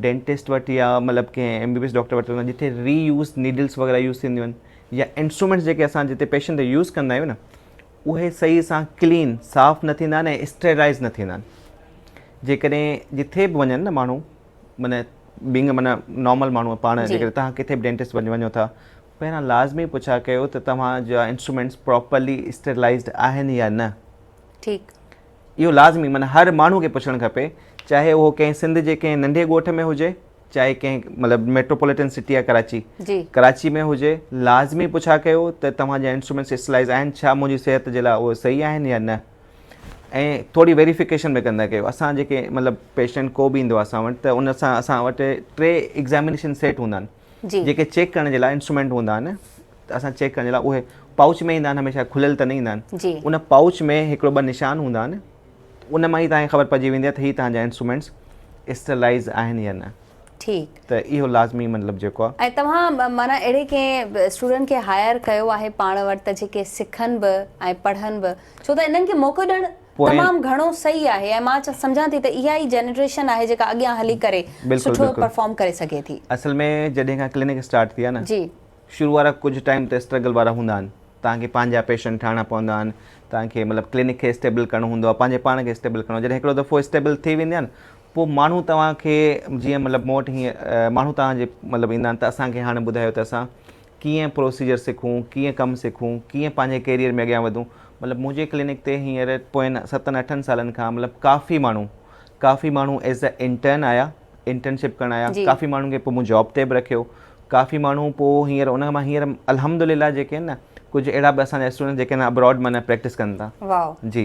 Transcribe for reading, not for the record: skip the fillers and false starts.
Dentist वटि या मतिलबु कंहिं MBBS डॉक्टर वटि वञो जिथे रीयूज़ नीडल्स वग़ैरह यूज़ थींदियूं आहिनि या इंस्ट्रूमेंट्स जेके असां जिते पेशेंट ते यूज़ कंदा आहियूं न उहे सही सां क्लीन साफ़ न थींदा आहिनि ऐं स्टेराइज़ न थींदा आहिनि। जेकॾहिं जिथे बि वञनि न माण्हू माना बींग माना नॉर्मल माण्हू पाण जेकॾहिं तव्हां किथे बि डेंटिस्ट वञो था पहिरां लाज़मी पुछा कयो त तव्हांजा इंस्ट्रूमेंट्स प्रॉपरली स्टेरिलाइज़्ड आहिनि या न। ठीकु, इहो लाज़मी माना हर माण्हू खे पुछणु खपे, चाहे उहो कंहिं सिंध जे कंहिं नंढे ॻोठ में हुजे चाहे कंहिं मतिलबु मेट्रोपॉलिटन सिटी आहे कराची में हुजे, लाज़मी पुछा कयो त तव्हांजा इंस्ट्रूमेंट्स स्टेरिलाइज़ आहिनि, छा मुंहिंजी सिहत जे लाइ उहे सही आहिनि या न। ऐं थोरी वेरिफिकेशन बि कंदा कयो। असां जेके मतिलबु पेशेंट को बि ईंदो आहे असां वटि त उन सां असां वटि 3 एग्ज़ामिनेशन सेट हूंदा आहिनि जेके चेक करण जे लाइ इंस्ट्रूमेंट हूंदा आहिनि। त असां चेक करण जे लाइ उहे पाउच में ईंदा आहिनि, हमेशह खुलियल त न ईंदा आहिनि। उन पाउच में हिकिड़ो 2 निशान हूंदा आहिनि, उन मां ई तव्हांखे ख़बर पइजी वेंदी आहे त हीअ तव्हांजा इंस्ट्रूमेंट्स स्टेरिलाइज़ आहिनि या न। ठीकु, त इहो लाज़मी मतिलबु जेको आहे। ऐं तव्हां माना अहिड़े कंहिं स्टूडेंट खे हायर कयो आहे पाण वटि त जेके सिखनि बि ऐं पढ़नि बि, छो त इन्हनि खे मौक़ो ॾियणु तमामु घणो सही आहे ऐं मां सम्झां थी त इहा ई जनरेशन आहे जेका अॻियां हली करे सुठो परफॉर्म करे सघे थी। असल में जॾहिं खां क्लिनिक स्टार्ट थी आहे न शुरू वारा कुझु टाइम त स्ट्रगल वारा हूंदा आहिनि। तव्हांखे पंहिंजा पेशेंट ठाहिणा पवंदा आहिनि, तव्हांखे मतिलबु क्लिनिक खे स्टेबल करिणो हूंदो आहे, पंहिंजे पाण खे स्टेबल करिणो। जॾहिं हिकिड़ो दफ़ो स्टेबल थी वेंदा आहिनि पोइ माण्हू तव्हांखे जीअं मतिलबु मूं वटि हीअं माण्हू तव्हांजे मतिलबु ईंदा आहिनि त असांखे हाणे ॿुधायो त असां कीअं प्रोसीजर सिखूं, कीअं कमु सिखूं, कीअं पंहिंजे कैरियर में अॻियां वधूं। मतिलबु मुंहिंजे क्लिनिक ते हींअर पोइ 7-8 सालनि खां मतिलबु काफ़ी माण्हू एज़ अ इंटर्न आया, इंटर्नशिप करणु आया, काफ़ी माण्हुनि खे पोइ मूं जॉब ते बि रखियो, काफ़ी माण्हू पोइ हींअर उन मां हींअर अल्हम्दुलिल्लाह जेके आहिनि न कुझु अहिड़ा बि असांजा स्टूडेंट जेके अब्रॉड माना प्रैक्टिस कनि था। जी।